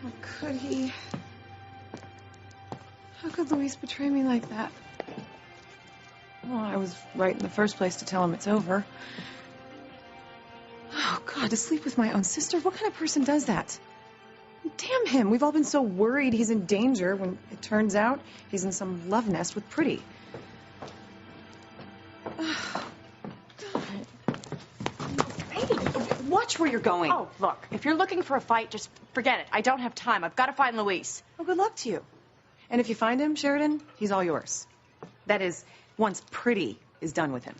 How could he? How could Luis betray me like that? Well, I was right in the first place to tell him it's over. Oh, God, to sleep with my own sister? What kind of person does that? Damn him. We've all been so worried he's in danger when it turns out he's in some love nest with Pretty. Oh, God. Hey, watch where you're going. Oh, look, if you're looking for a fight, just forget it. I don't have time. I've got to find Luis. Well, good luck to you. And if you find him, Sheridan, he's all yours. That is, once Pretty is done with him.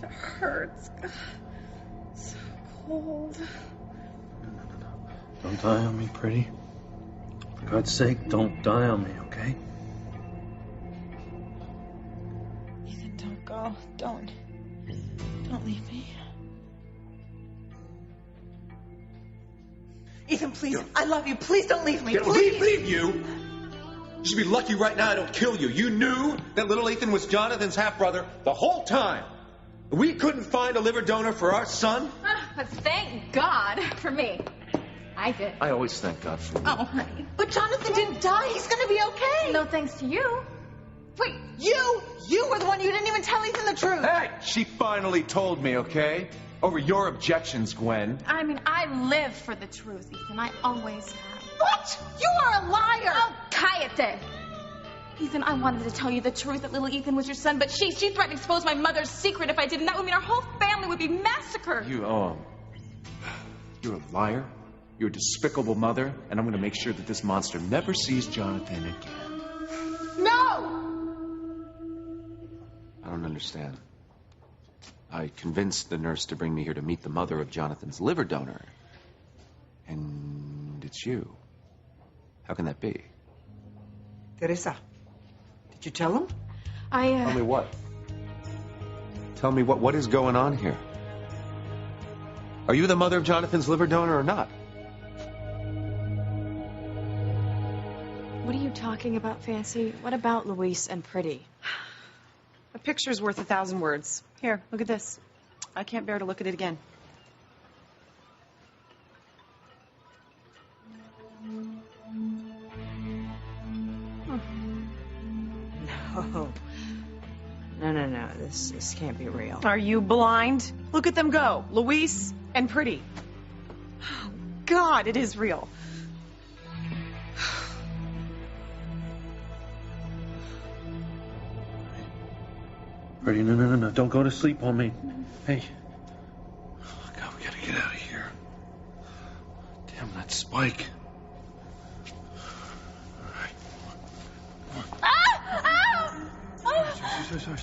It hurts. God, so cold. No. Don't die on me, Pretty. For God's sake, don't die on me, okay? Ethan, don't go. Don't leave me. Ethan, please. I love you. Please don't leave me. Please. Leave you? You should be lucky right now I don't kill you. You knew that little Ethan was Jonathan's half-brother the whole time. We couldn't find a liver donor for our son. But thank God for me. I did. I always thank God for you. Oh, honey. But Jonathan didn't die. He's gonna be okay. No thanks to you. Wait. You were the one who didn't even tell Ethan the truth. Hey, she finally told me, okay? Over your objections, Gwen. I mean, I live for the truth, Ethan. I always have. What? You are a liar. Oh, cállate. Ethan, I wanted to tell you the truth that little Ethan was your son, but she threatened to expose my mother's secret if I did, and that would mean our whole family would be massacred. You're a liar. You're a despicable mother, and I'm going to make sure that this monster never sees Jonathan again. No! I don't understand. I convinced the nurse to bring me here to meet the mother of Jonathan's liver donor. And it's you. How can that be? Teresa, did you tell him? Tell me what? Tell me what is going on here? Are you the mother of Jonathan's liver donor or not? What are you talking about, Fancy? What about Luis and Pretty? A picture's worth 1,000 words. Here, look at this. I can't bear to look at it again. No. This can't be real. Are you blind? Look at them go. Luis and Pretty. Oh, God, it is real. Pretty, no. Don't go to sleep on me. Hey. Oh, God, we gotta get out of here. Damn, that spike. All right. Sorry.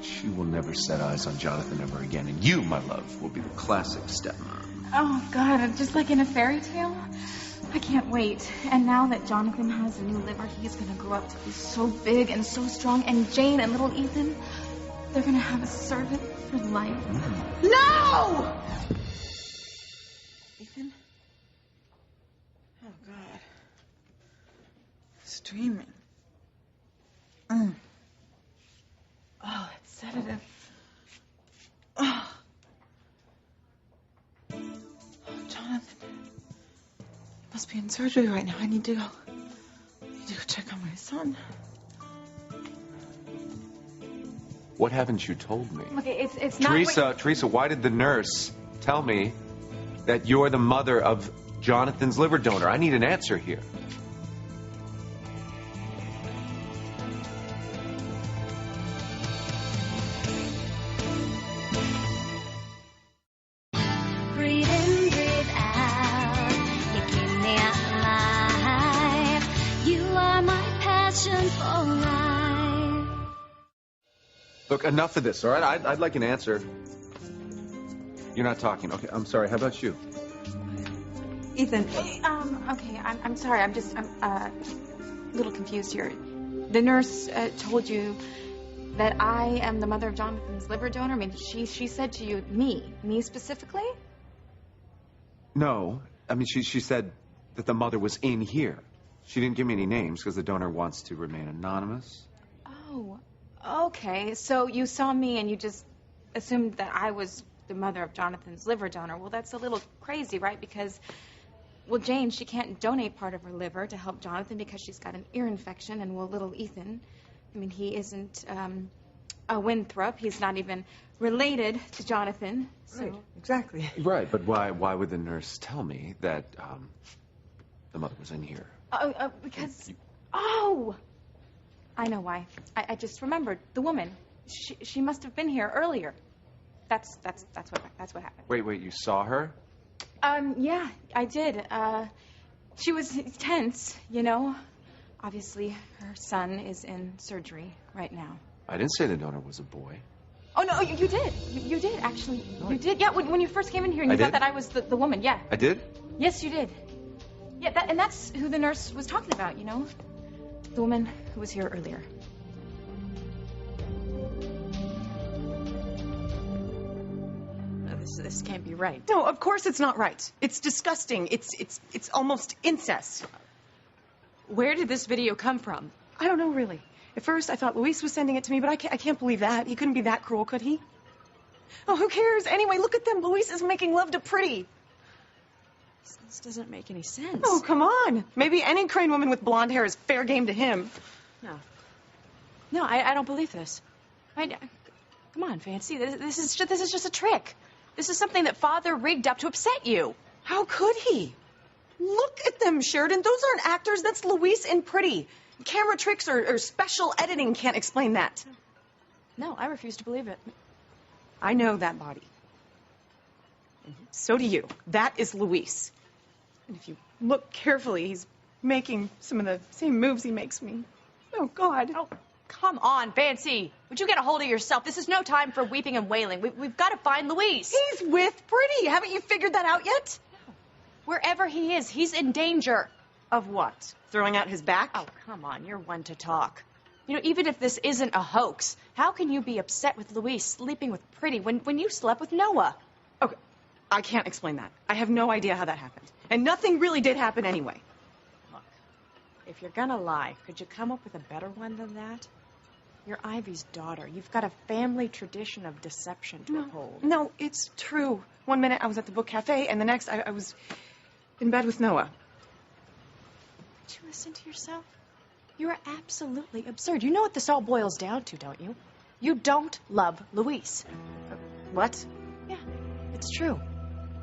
She will never set eyes on Jonathan ever again, and you, my love, will be the classic stepmom. Oh, God, just like in a fairy tale. I can't wait. And now that Jonathan has a new liver, he's going to grow up to be so big and so strong. And Jane and little Ethan, they're going to have a servant for life. No! Ethan? Oh, God. It's dreaming. Oh, that sedative. Oh, Jonathan. Must be in surgery right now. I need to go check on my son. What haven't you told me? Okay, it's not... Teresa, why did the nurse tell me that you're the mother of Jonathan's liver donor? I need an answer here. Look, enough of this, all right? I'd like an answer. You're not talking. Okay, I'm sorry. How about you? Ethan. Okay, I'm sorry. I'm a little confused here. The nurse told you that I am the mother of Jonathan's liver donor? I mean, she said to you, me specifically? No. I mean, she said that the mother was in here. She didn't give me any names because the donor wants to remain anonymous. Oh. Okay, so you saw me and you just assumed that I was the mother of Jonathan's liver donor. Well, that's a little crazy, right? Because, well, Jane, she can't donate part of her liver to help Jonathan because she's got an ear infection. And, well, little Ethan, I mean, he isn't a Winthrop. He's not even related to Jonathan. So. Right, exactly. Right, but why would the nurse tell me that the mother was in here? Because... Oh! I know why. I just remembered. The woman. She must have been here earlier. That's what happened. Wait, you saw her? Yeah, I did. She was tense, you know. Obviously, her son is in surgery right now. I didn't say the donor was a boy. Oh, no, you did. You did, actually. No, you did. Yeah, when you first came in here and you thought that I was the woman, yeah. I did? Yes, you did. Yeah, and that's who the nurse was talking about, you know. The woman who was here earlier. This can't be right. No, of course it's not right. It's disgusting. It's almost incest. Where did this video come from? I don't know, really. At first, I thought Luis was sending it to me, but I can't believe that. He couldn't be that cruel, could he? Oh, who cares? Anyway, look at them. Luis is making love to Pretty. This doesn't make any sense. Oh, come on. Maybe any Crane woman with blonde hair is fair game to him. No, I don't believe this. Come on, Fancy. This is just a trick. This is something that Father rigged up to upset you. How could he? Look at them, Sheridan. Those aren't actors. That's Luis and Pretty. Camera tricks or special editing can't explain that. No, I refuse to believe it. I know that body. And so do you. That is Luis. And if you look carefully, he's making some of the same moves he makes me. Oh, God. Oh, come on, Fancy. Would you get a hold of yourself? This is no time for weeping and wailing. We've got to find Luis. He's with Pretty. Haven't you figured that out yet? No. Wherever he is, he's in danger. Of what? Throwing out his back? Oh, come on. You're one to talk. You know, even if this isn't a hoax, how can you be upset with Luis sleeping with Pretty when you slept with Noah? Okay, I can't explain that. I have no idea how that happened. And nothing really did happen anyway. Look, if you're gonna lie, could you come up with a better one than that? You're Ivy's daughter. You've got a family tradition of deception to uphold. No, it's true. One minute I was at the book cafe, and the next I was in bed with Noah. Did you listen to yourself? You're absolutely absurd. You know what this all boils down to, don't you? You don't love Luis. What? Yeah, it's true.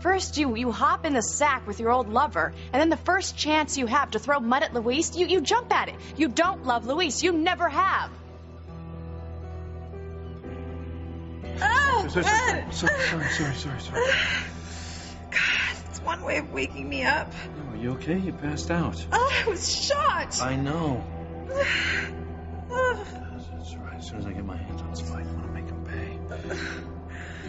First, you hop in the sack with your old lover, and then the first chance you have to throw mud at Luis, you jump at it. You don't love Luis. You never have. Oh, Sorry. God, it's one way of waking me up. No, are you okay? You passed out. Oh, I was shot. I know. That's right. As soon as I get my hands on Spike, I want to make him pay.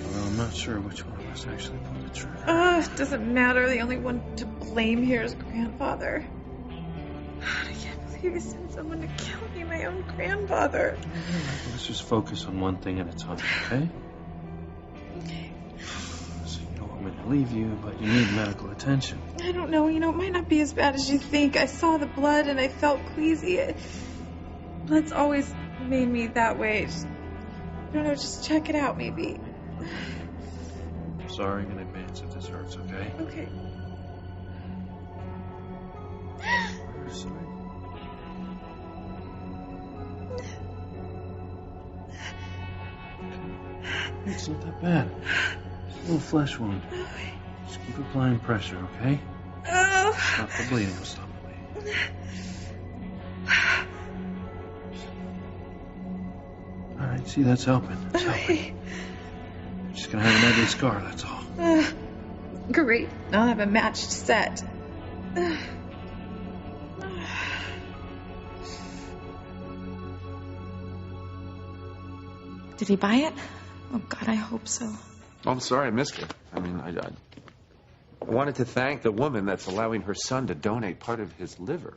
Although I'm not sure which one of us actually pulled the trigger. It doesn't matter. The only one to blame here is grandfather. I can't believe he sent someone to kill me, my own grandfather. Let's just focus on one thing at a time, okay? Okay. So you don't want me to leave you, but you need medical attention. I don't know. You know, it might not be as bad as you think. I saw the blood and I felt queasy. Blood's always made me that way. I don't know, just check it out, maybe. I'm sorry in advance if this hurts, okay? Okay. Sorry. It's not that bad. It's a little flesh wound. Just keep applying pressure, okay? Stop the bleeding. I'll stop the bleeding. All right, see, that's helping. That's helping. Just gonna have an ugly scar, that's all. Great. I'll have a matched set. Did he buy it? Oh, God, I hope so. Oh, I'm sorry I missed it. I mean, I wanted to thank the woman that's allowing her son to donate part of his liver.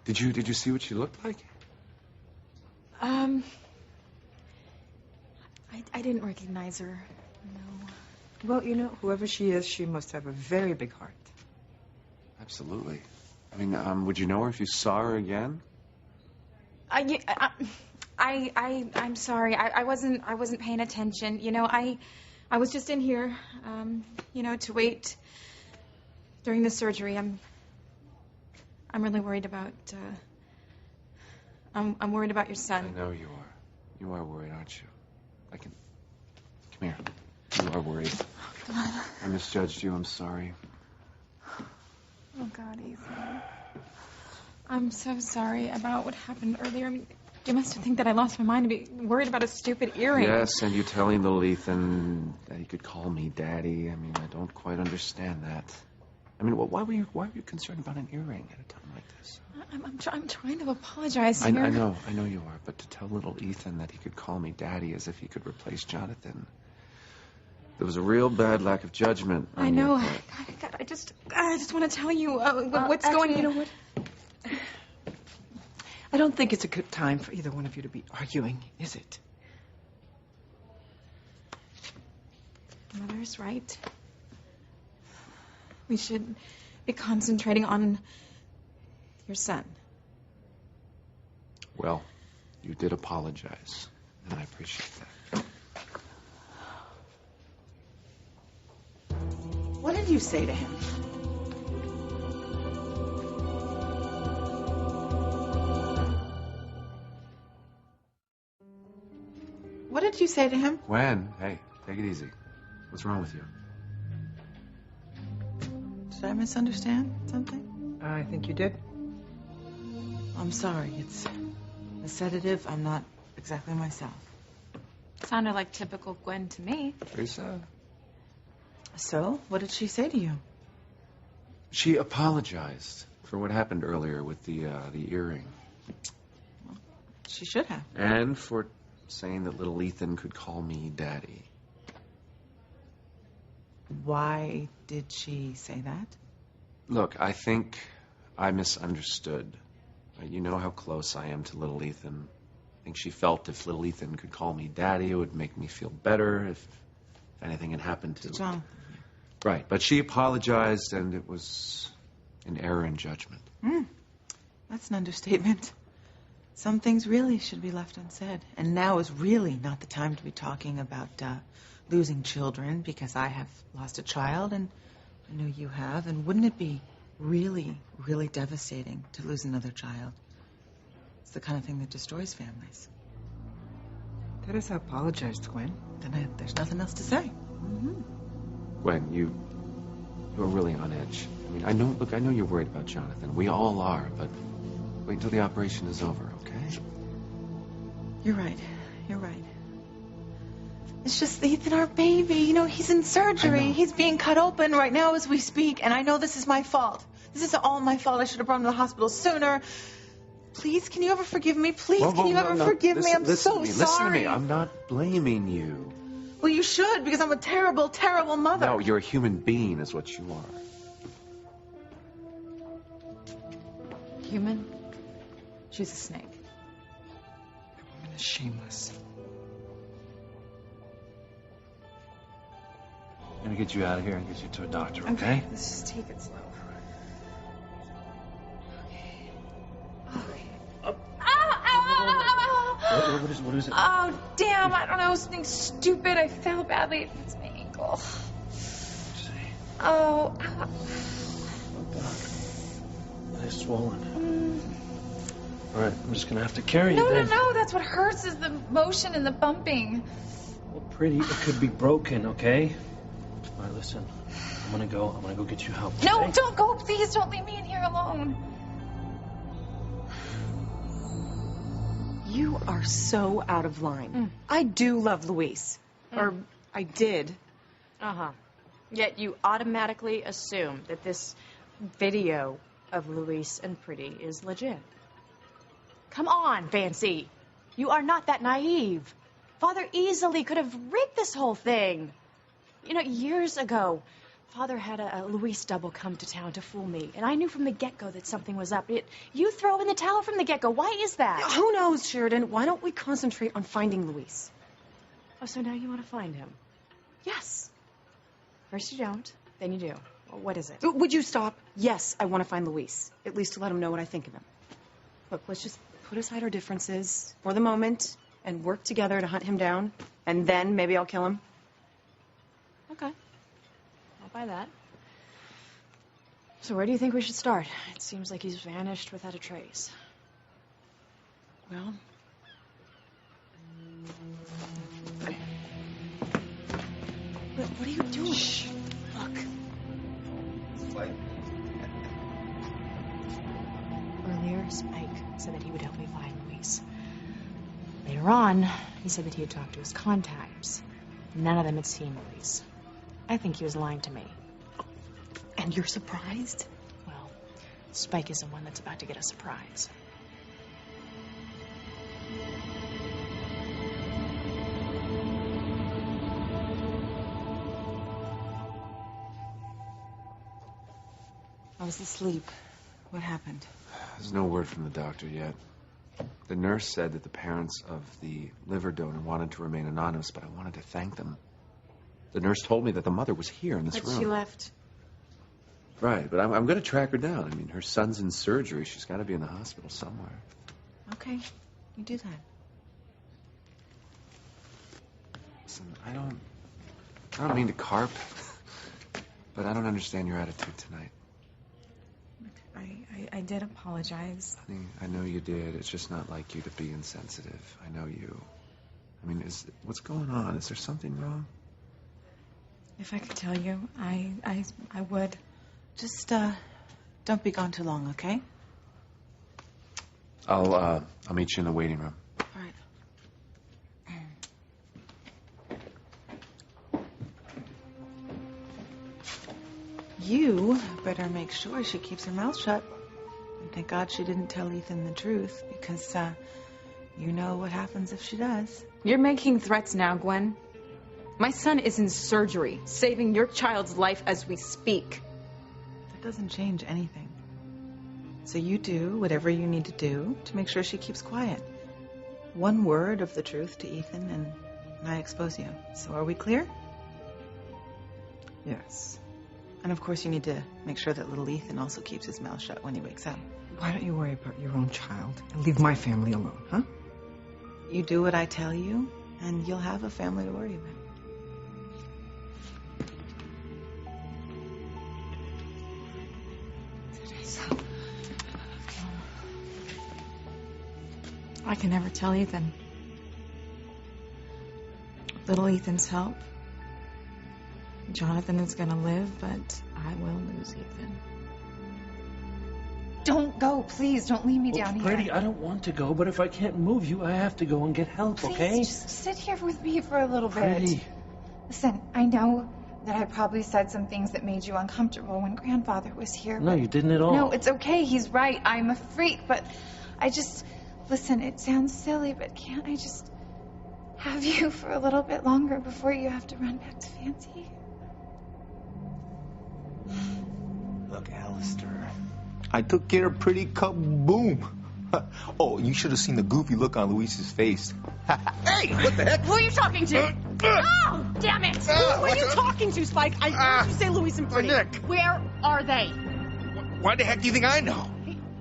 Did you see what she looked like? I didn't recognize her. No. Well, you know, whoever she is, she must have a very big heart. Absolutely. I mean, would you know her if you saw her again? I'm sorry. I wasn't paying attention. You know, I was just in here, to wait during the surgery. I'm really worried about. I'm worried about your son. I know you are. You are worried, aren't you? Come here. You are worried. I misjudged you. I'm sorry. Oh God, Ethan. I'm so sorry about what happened earlier. I mean, you must think that I lost my mind to be worried about a stupid earring. Yes, and you telling little Ethan that he could call me Daddy. I mean, I don't quite understand that. I mean, why were you concerned about an earring at a time like this? I'm trying to apologize I here. know you are. But to tell little Ethan that he could call me Daddy as if he could replace Jonathan, there was a real bad lack of judgment. I know. God, I just want to tell you what's actually, going on. You know what? I don't think it's a good time for either one of you to be arguing, is it? Mother's right. We should be concentrating on your son. Well, you did apologize, and I appreciate that. What did you say to him? What did you say to him? Gwen, hey, take it easy. What's wrong with you? Did I misunderstand something? I think you did. I'm sorry. It's a sedative. I'm not exactly myself. Sounded like typical Gwen to me. Teresa? So, what did she say to you? She apologized for what happened earlier with the earring. She should have. And for saying that little Ethan could call me Daddy. Why did she say that? Look, I think I misunderstood. You know how close I am to little Ethan. I think she felt if little Ethan could call me Daddy, it would make me feel better if anything had happened to... John. Right, but she apologized, and it was an error in judgment. That's an understatement. Some things really should be left unsaid. And now is really not the time to be talking about losing children, because I have lost a child, and I know you have. And wouldn't it be really, really devastating to lose another child? It's the kind of thing that destroys families. Teresa apologized, Gwen. Then there's nothing else to say. Gwen, you are really on edge. I mean, I know you're worried about Jonathan. We all are, but wait until the operation is over, okay? You're right. You're right. It's just Ethan, our baby. You know, he's in surgery. He's being cut open right now as we speak, and I know this is my fault. This is all my fault. I should have brought him to the hospital sooner. Please, can you ever forgive me? Please, can you ever forgive me? I'm so sorry. Listen to me. I'm not blaming you. Well, you should, because I'm a terrible, terrible mother. No, you're a human being is what you are. Human? She's a snake. That woman is shameless. I'm gonna get you out of here and get you to a doctor, okay? Let's just take it slow. What is it? Oh, damn, I don't know, something stupid. I fell badly. It's my ankle. Oh, ow. It's swollen. All right, I'm just gonna have to carry you No, then. no, that's what hurts is the motion and the bumping. Well, pretty, it could be broken, okay? All right, listen. I'm gonna go get you help. No, okay? don't go, please. Don't leave me in here alone. You are so out of line. I do love Luis. Or I did. Uh-huh. Yet you automatically assume that this video of Luis and Pretty is legit. Come on, Fancy. You are not that naive. Father easily could have rigged this whole thing. You know, years ago, Father had a Luis double come to town to fool me, and I knew from the get-go that something was up. You throw in the towel from the get-go. Why is that? Who knows, Sheridan? Why don't we concentrate on finding Luis? Oh, so now you want to find him? Yes. First you don't, then you do. Well, what is it? Would you stop? Yes, I want to find Luis. At least to let him know what I think of him. Look, let's just put aside our differences for the moment and work together to hunt him down, and then maybe I'll kill him. Okay. I'll buy that. So where do you think we should start? It seems like he's vanished without a trace. Well... What are you doing? Shh. Look. Earlier, Spike said that he would help me find Luis. Later on, he said that he had talked to his contacts. None of them had seen Luis. I think he was lying to me. And you're surprised? Well, Spike is the one that's about to get a surprise. I was asleep. What happened? There's no word from the doctor yet. The nurse said that the parents of the liver donor wanted to remain anonymous, but I wanted to thank them. The nurse told me that the mother was here in this room. But she left. Right, but I'm going to track her down. I mean, her son's in surgery. She's got to be in the hospital somewhere. Okay, you do that. Listen, I don't mean to carp, but I don't understand your attitude tonight. I did apologize. Honey, I know you did. It's just not like you to be insensitive. I know you. I mean, what's going on? Is there something wrong? If I could tell you, I would. Just, don't be gone too long, okay? I'll meet you in the waiting room. All right. You better make sure she keeps her mouth shut. And thank God she didn't tell Ethan the truth, because, you know what happens if she does. You're making threats now, Gwen. My son is in surgery, saving your child's life as we speak. That doesn't change anything. So you do whatever you need to do to make sure she keeps quiet. One word of the truth to Ethan and I expose you. So are we clear? Yes. And of course you need to make sure that little Ethan also keeps his mouth shut when he wakes up. Why don't you worry about your own child and leave my family alone, huh? You do what I tell you, and you'll have a family to worry about. I can never tell Ethan. Little Ethan's help. Jonathan is gonna live, but I will lose Ethan. Don't go, please. Don't leave me down here. Brady, I don't want to go, but if I can't move you, I have to go and get help, Please, okay? just sit here with me for a little bit. Brady. Listen, I know that I probably said some things that made you uncomfortable when Grandfather was here. No, you didn't at all. No, it's okay. He's right. I'm a freak, but I just... Listen, it sounds silly, but can't I just have you for a little bit longer before you have to run back to Fancy? Look, Alistair, I took care of pretty kaboom. Oh, you should have seen the goofy look on Luis's face. Hey, what the heck? Who are you talking to? Oh, damn it! Who are you talking to, Spike? I heard you say Luis and Pretty. Nick. Where are they? Why the heck do you think I know?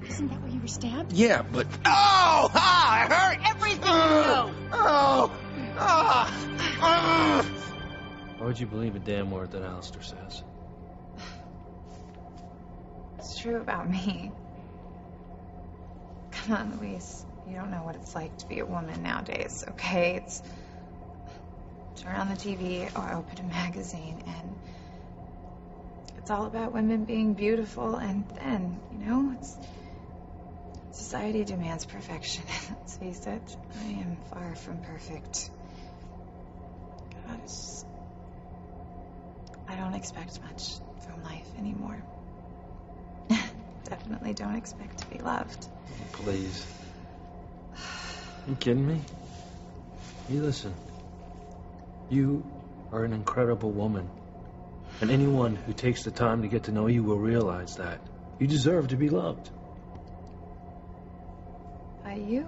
Isn't that where you were stabbed? Yeah, but... Oh! Ah, it hurt! Everything you know. Oh! Ah! Why would you believe a damn word that Alistair says? It's true about me. Come on, Luis. You don't know what it's like to be a woman nowadays, okay? It's... Turn on the TV or open a magazine and... It's all about women being beautiful and thin, you know? It's... Society demands perfection. Let's face it, I am far from perfect. God, it's just... I don't expect much from life anymore. Definitely don't expect to be loved. Please. You kidding me? You listen. You are an incredible woman. And anyone who takes the time to get to know you will realize that. You deserve to be loved. By you,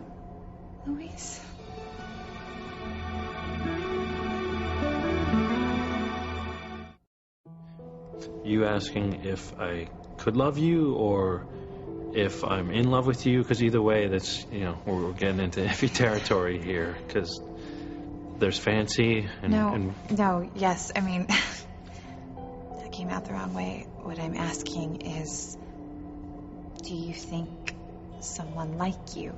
Luis? You asking if I could love you or if I'm in love with you, because either way, that's, we're getting into iffy territory here, because there's Fancy and... No, yes, I mean, that came out the wrong way. What I'm asking is, do you think someone like you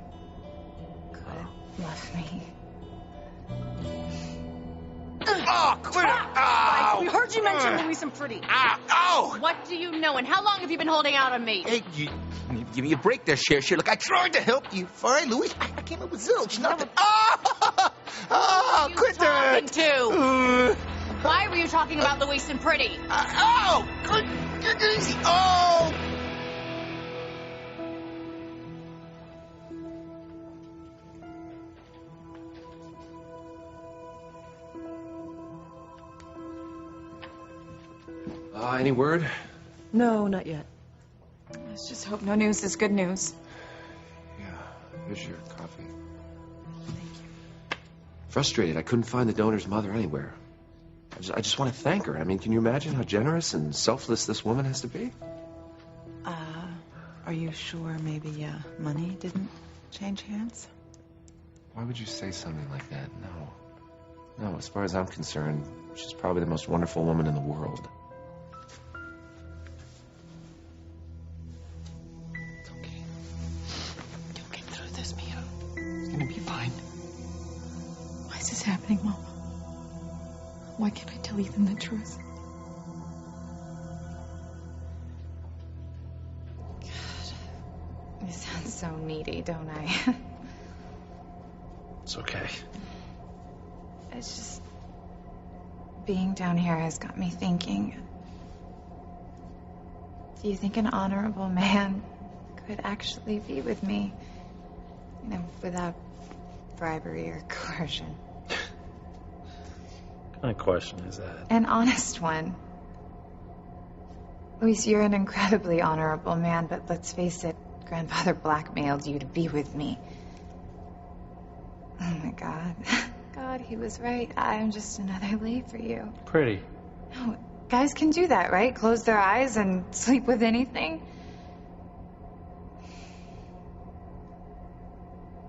could love me? Oh, quit it! Ow! We heard you mention Luis and Pretty. Ow! What do you know, and how long have you been holding out on me? Hey, you give me a break there, Cher. Look, I tried to help you. All right, Luis, I came up with zilch. Nothing. Quit that! Why were you talking about Luis and Pretty? Get easy. Oh! Any word? No, not yet. Let's just hope no news is good news. Yeah, here's your coffee. Thank you. Frustrated. I couldn't find the donor's mother anywhere. I just want to thank her. I mean, can you imagine how generous and selfless this woman has to be? Are you sure maybe money didn't change hands? Why would you say something like that? No, as far as I'm concerned, she's probably the most wonderful woman in the world. It's okay. You'll get through this, Mia. It's gonna be fine. Why is this happening, Mama? Why can't I tell Ethan the truth? You sound so needy, don't I? It's okay. It's just... being down here has got me thinking. Do you think an honorable man could actually be with me? Without bribery or coercion. What kind of question is that? An honest one. Luis, you're an incredibly honorable man, but let's face it, grandfather blackmailed you to be with me. Oh my God. God, he was right. I'm just another lay for you. Pretty. No, guys can do that, right? Close their eyes and sleep with anything.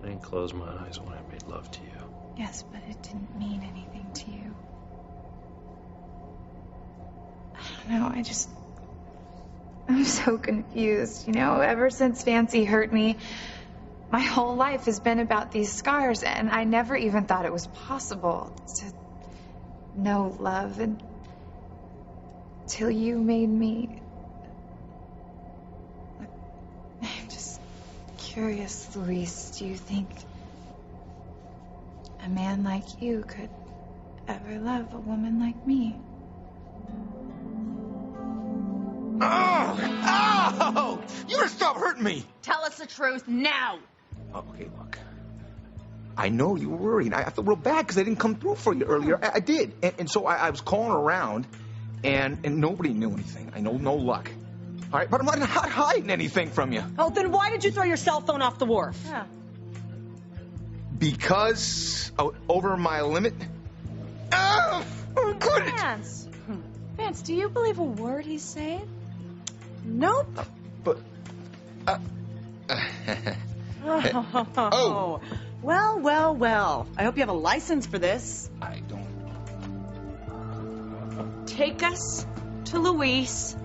I didn't close my eyes when I made love to you. Yes, but it didn't mean anything to you. I don't know, I'm so confused, ever since Fancy hurt me, my whole life has been about these scars, and I never even thought it was possible to know love until you made me. I'm just curious, Luis, do you think a man like you could ever love a woman like me? Oh! You gotta stop hurting me! Tell us the truth now. Okay, look. I know you were worried. I feel real bad because I didn't come through for you earlier. I did. And so I was calling around, and nobody knew anything. I know, no luck. All right, but I'm not hiding anything from you. Oh, then why did you throw your cell phone off the wharf? Yeah. Because over my limit. Quit it! Vance, do you believe a word he's saying? Nope. But. Oh. Well. I hope you have a license for this. I don't. Take us to Luis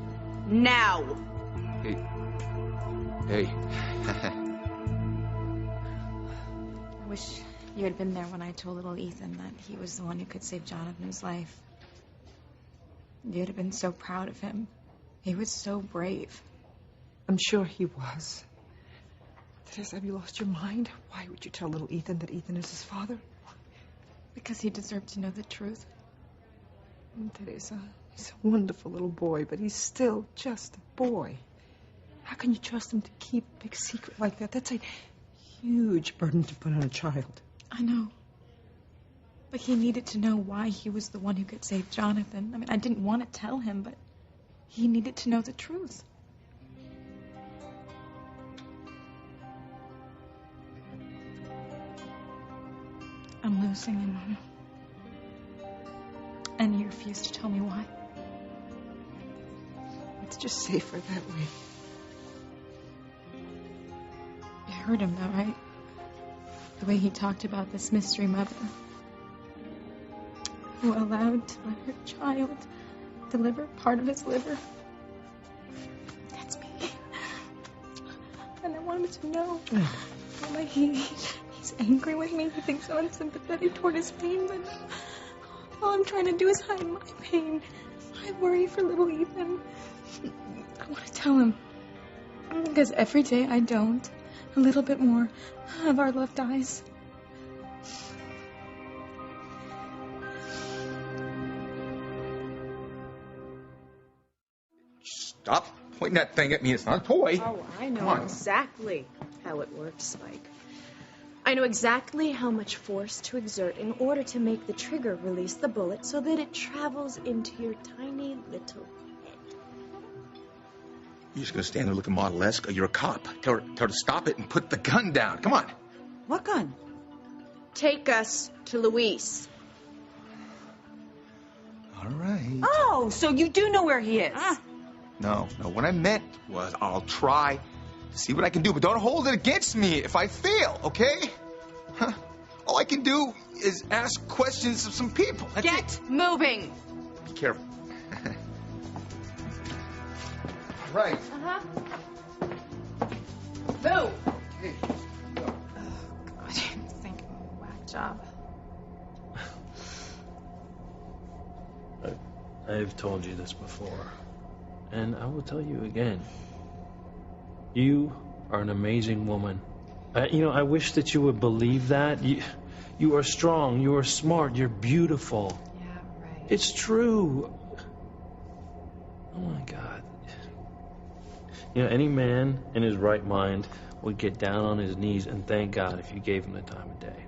now. Hey. I wish you had been there when I told little Ethan that he was the one who could save Jonathan's life. You'd have been so proud of him. He was so brave. I'm sure he was. Teresa, have you lost your mind? Why would you tell little Ethan that Ethan is his father? Because he deserved to know the truth. Teresa, he's a wonderful little boy, but he's still just a boy. How can you trust him to keep a big secret like that? That's a huge burden to put on a child. I know. But he needed to know why he was the one who could save Jonathan. I mean, I didn't want to tell him, but he needed to know the truth. I'm losing you, Mama. And you refuse to tell me why. It's just safer that way. heard him though, right? The way he talked about this mystery mother who allowed to let her child deliver part of his liver. That's me. And I wanted to know why he's angry with me. He thinks I'm unsympathetic toward his pain, but all I'm trying to do is hide my pain. I worry for little Ethan. I want to tell him. Because every day I don't, a little bit more of our love dies. Stop pointing that thing at me. It's not a toy. Oh, I Come know on. exactly how it works, Spike. I know exactly how much force to exert in order to make the trigger release the bullet so that it travels into your tiny little head. You're just gonna stand there looking model-esque, or you're a cop. Tell her to stop it and put the gun down. Come on. What gun? Take us to Luis. All right. Oh, so you do know where he is. No, what I meant was I'll try to see what I can do, but don't hold it against me if I fail, okay? Huh? All I can do is ask questions of some people. That's Get moving. it. Be careful. Right. Uh-huh. Move. Hey. God, I think I'm a whack job. I've told you this before, and I will tell you again. You are an amazing woman. I wish that you would believe that. You are strong, you are smart, you're beautiful. Yeah, right. It's true. Oh my God. Any man in his right mind would get down on his knees and thank God if you gave him the time of day.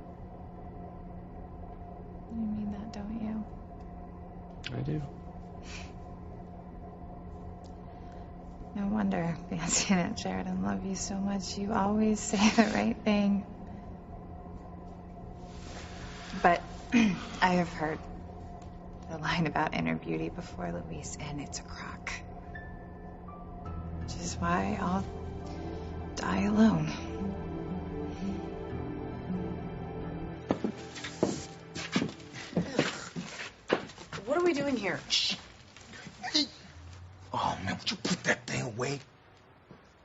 You mean that, don't you? I do. No wonder Fancy and Aunt Sheridan love you so much. You always say the right thing. But I have heard the line about inner beauty before, Luis, and it's a crock. Which is why I'll die alone. What are we doing here? Shh. Hey. Oh, man, would you put that thing away?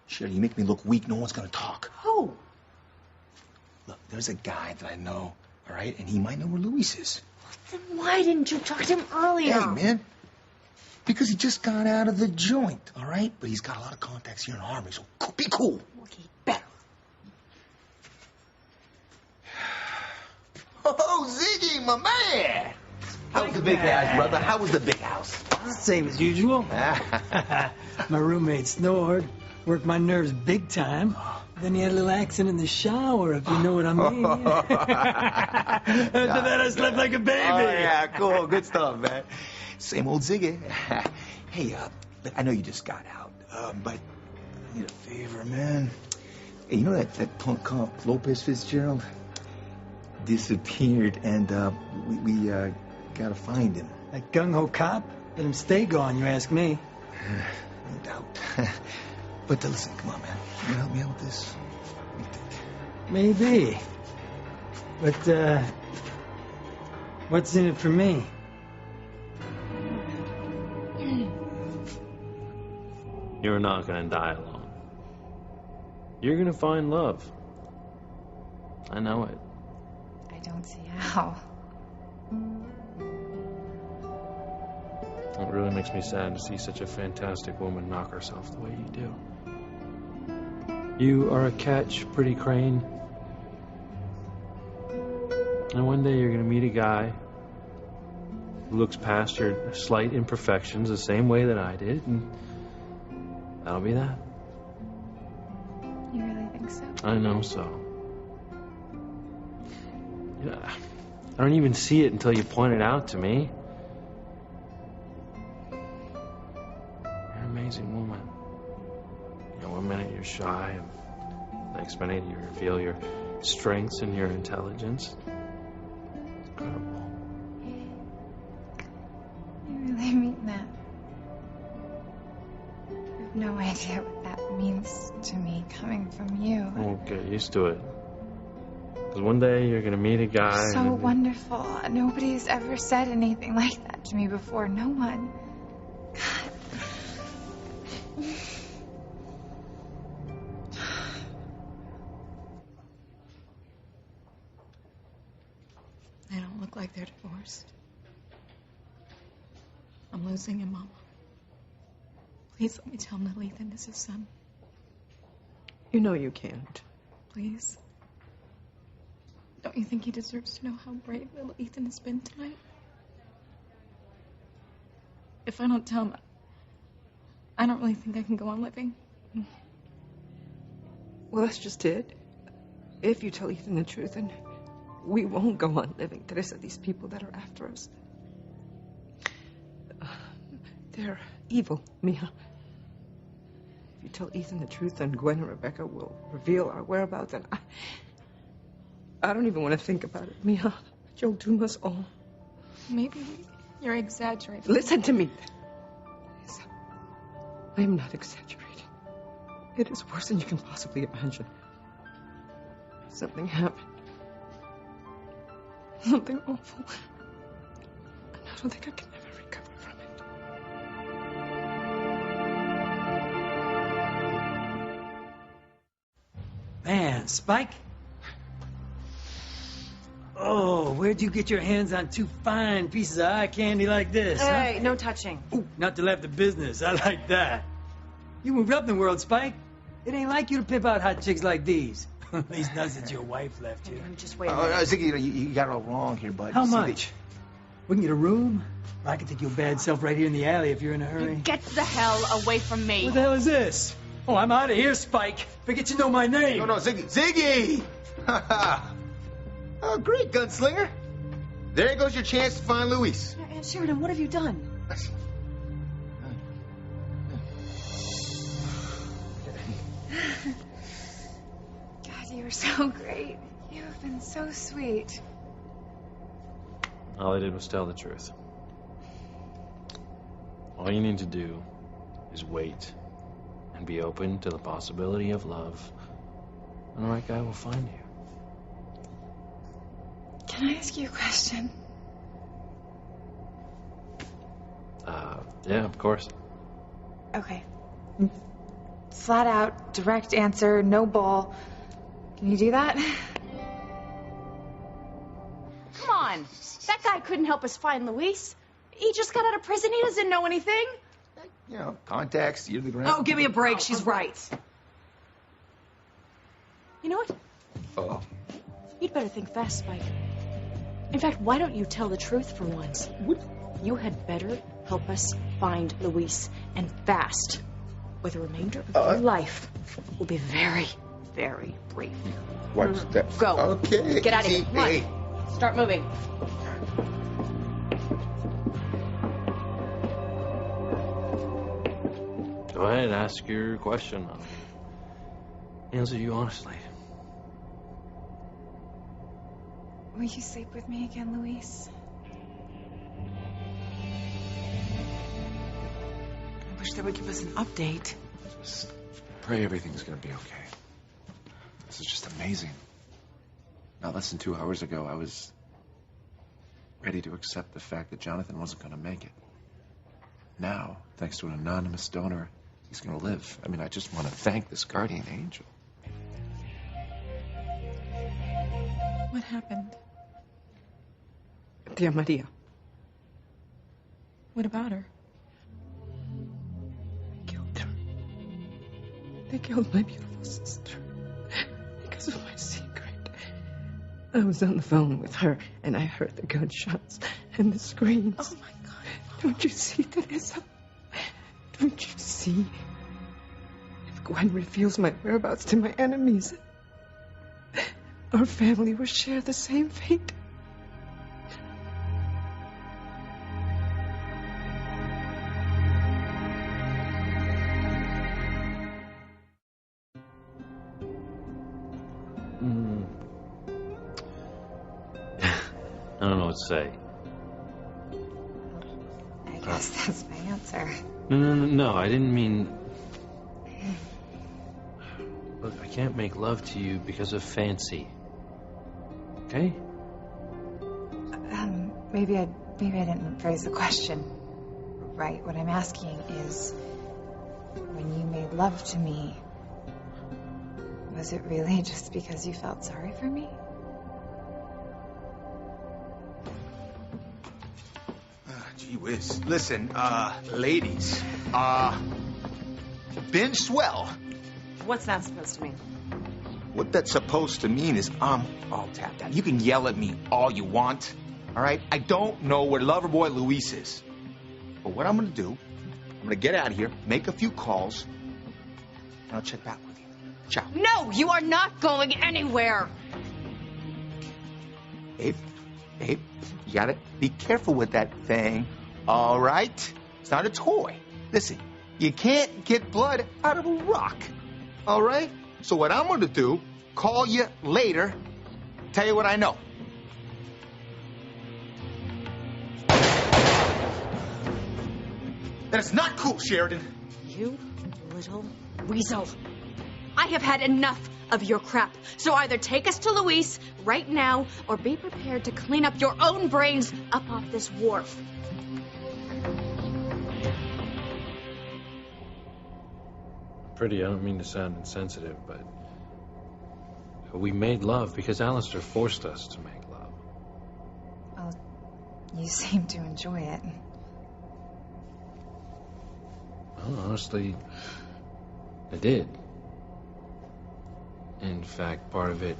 Sherry, you make me look weak. No one's gonna talk. Who? Look, there's a guy that I know, all right? And he might know where Luis is. Then why didn't you talk to him earlier? Hey, man. Because he just got out of the joint, all right? But he's got a lot of contacts here in the Army, so be cool. Okay, better. Oh, Ziggy, my man. How was the big house, brother? How was the big house? Same as usual. My roommate snored, worked my nerves big time. Then he had a little accident in the shower, if you know what I mean. After that, I slept like a baby. Oh, yeah, cool. Good stuff, man. Same old Ziggy. Hey, I know you just got out, but I need a favor, man. Hey, you know that punk cop, Lopez Fitzgerald? Disappeared, and we gotta find him. That gung-ho cop? Let him stay gone, you ask me. No doubt. But listen, come on, man. You gonna help me out with this? What do you think? Maybe. But, what's in it for me? You're not going to die alone. You're going to find love. I know it. I don't see how. It really makes me sad to see such a fantastic woman knock herself the way you do. You are a catch, pretty crane. And one day you're going to meet a guy who looks past your slight imperfections the same way that I did, and that'll be that. You really think so? I know so. Yeah, I don't even see it until you point it out to me. You're an amazing woman. One minute you're shy, and the next minute you reveal your strengths and your intelligence. It's incredible. You really mean that? I have no idea what that means to me coming from you. We'll get used to it. Because one day you're going to meet a guy. So wonderful. Nobody's ever said anything like that to me before. No one. God. They don't look like they're divorced. I'm losing him, Mama. Please let me tell little Ethan is his son. You know you can't. Please. Don't you think he deserves to know how brave little Ethan has been tonight? If I don't tell him, I don't really think I can go on living. Well, that's just it. If you tell Ethan the truth, then we won't go on living. Teresa, these people that are after us, they're evil, Mia. If you tell Ethan the truth, then Gwen and Rebecca will reveal our whereabouts, and I don't even want to think about it, Mia. You'll doom us all. Maybe you're exaggerating. Listen to me. Teresa, I am not exaggerating. It is worse than you can possibly imagine. Something happened. Something awful. And I don't think I can ever recover from it. Man, Spike? Oh, where'd you get your hands on 2 fine pieces of eye candy like this? Hey, huh? no touching. Ooh, not till after business. I like that. You moved up in the world, Spike. It ain't like you to pimp out hot chicks like these. At least not since your wife left you. Just wait a minute. Ziggy, you got it all wrong here, bud. How See, much? We can get a room? Or I can take your bad self right here in the alley if you're in a hurry. Get the hell away from me. What the hell is this? Oh, I'm out of here, Spike. Forget you know my name. No, Ziggy. Ziggy! Oh, great, gunslinger. There goes your chance to find Luis. Aunt Sheridan, what have you done? God, you were so great. You have been so sweet. All I did was tell the truth. All you need to do is wait and be open to the possibility of love. And the right guy will find you. Can I ask you a question? Yeah, of course. Okay. Flat out, direct answer, no bull. Can you do that? Come on. That guy couldn't help us find Luis. He just got out of prison. He doesn't know anything. You know, contacts, ear to the ground. Oh, give me a break. She's right. You know what? Oh. You'd better think fast, Spike. In fact, why don't you tell the truth for once? You had better help us find Luis, and fast, or the remainder of your life will be very, very brief. What's that? Go. Okay. Get out of here. Come on. Hey. Start moving. Go ahead, ask your question. I'll answer you honestly. Will you sleep with me again, Luis? I wish they would give us an update. Just pray everything's gonna be okay. This is just amazing. Not less than 2 hours ago, I was ready to accept the fact that Jonathan wasn't gonna make it. Now, thanks to an anonymous donor, he's gonna live. I mean, I just want to thank this guardian angel. What happened? Tia Maria. What about her? They killed her. They killed my beautiful sister. Because of my secret. I was on the phone with her, and I heard the gunshots and the screams. Oh, my God. Don't you see, Teresa? Don't you see? If Gwen reveals my whereabouts to my enemies, our family will share the same fate. I don't know what to say. I guess that's my answer. No, I didn't mean... Look, I can't make love to you because of fancy. Okay? Maybe I didn't phrase the question right. What I'm asking is, when you made love to me, was it really just because you felt sorry for me? Gee whiz. Listen, ladies, been swell. What's that supposed to mean? What that's supposed to mean is I'm all tapped out. You can yell at me all you want, all right? I don't know where Loverboy Luis is. But what I'm going to do, I'm going to get out of here, make a few calls, and I'll check back with you. Ciao. No, you are not going anywhere. Babe, you got to be careful with that thing, all right? It's not a toy. Listen, you can't get blood out of a rock, all right? So what I'm going to do, call you later, tell you what I know. That is not cool, Sheridan. You little weasel. I have had enough of your crap. So either take us to Luis right now or be prepared to clean up your own brains up off this wharf. Pretty, I don't mean to sound insensitive, but we made love because Alistair forced us to make love. Well, you seem to enjoy it. Well, honestly, I did. In fact, part of it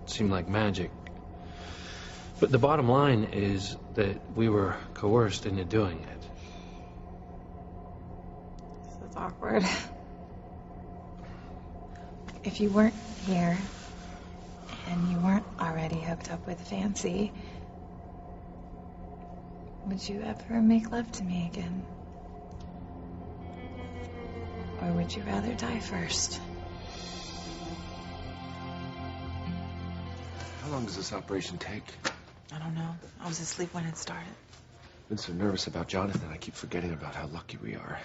seemed like magic. But the bottom line is that we were coerced into doing it. This is awkward. If you weren't here, and you weren't already hooked up with Fancy, would you ever make love to me again? Or would you rather die first? How long does this operation take? I don't know. I was asleep when it started. I've been so nervous about Jonathan, I keep forgetting about how lucky we are.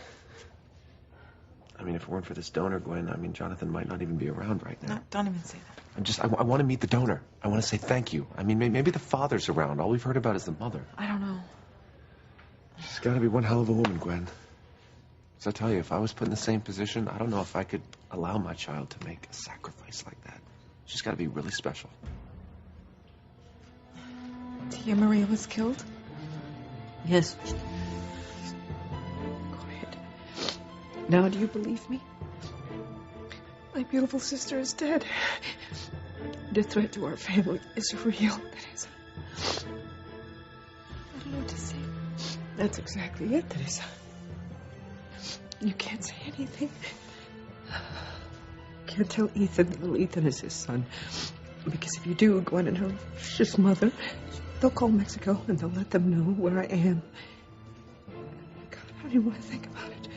I mean, if it weren't for this donor, Gwen, I mean, Jonathan might not even be around right now. No, don't even say that. I want to meet the donor. I want to say thank you. I mean, maybe the father's around. All we've heard about is the mother. I don't know. She's got to be one hell of a woman, Gwen. So I tell you, if I was put in the same position, I don't know if I could allow my child to make a sacrifice like that. She's got to be really special. Tia Maria was killed? Yes. Quiet. Now do you believe me? My beautiful sister is dead. The threat to our family is real, Teresa. I don't know what to say. That's exactly it, Teresa. You can't say anything. Can't tell Ethan that little Ethan is his son. Because if you do, Gwen and her vicious mother, they'll call Mexico and they'll let them know where I am. God, I don't even want to think about it.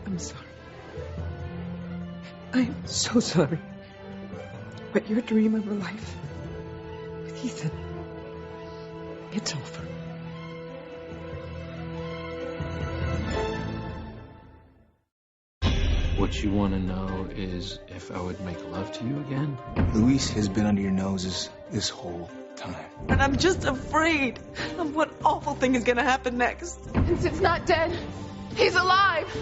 I'm sorry. I am so sorry. But your dream of a life with Ethan, it's over. What you want to know is if I would make love to you again? Luis has been under your noses this whole time. And I'm just afraid of what awful thing is going to happen next. Vincent's not dead. He's alive.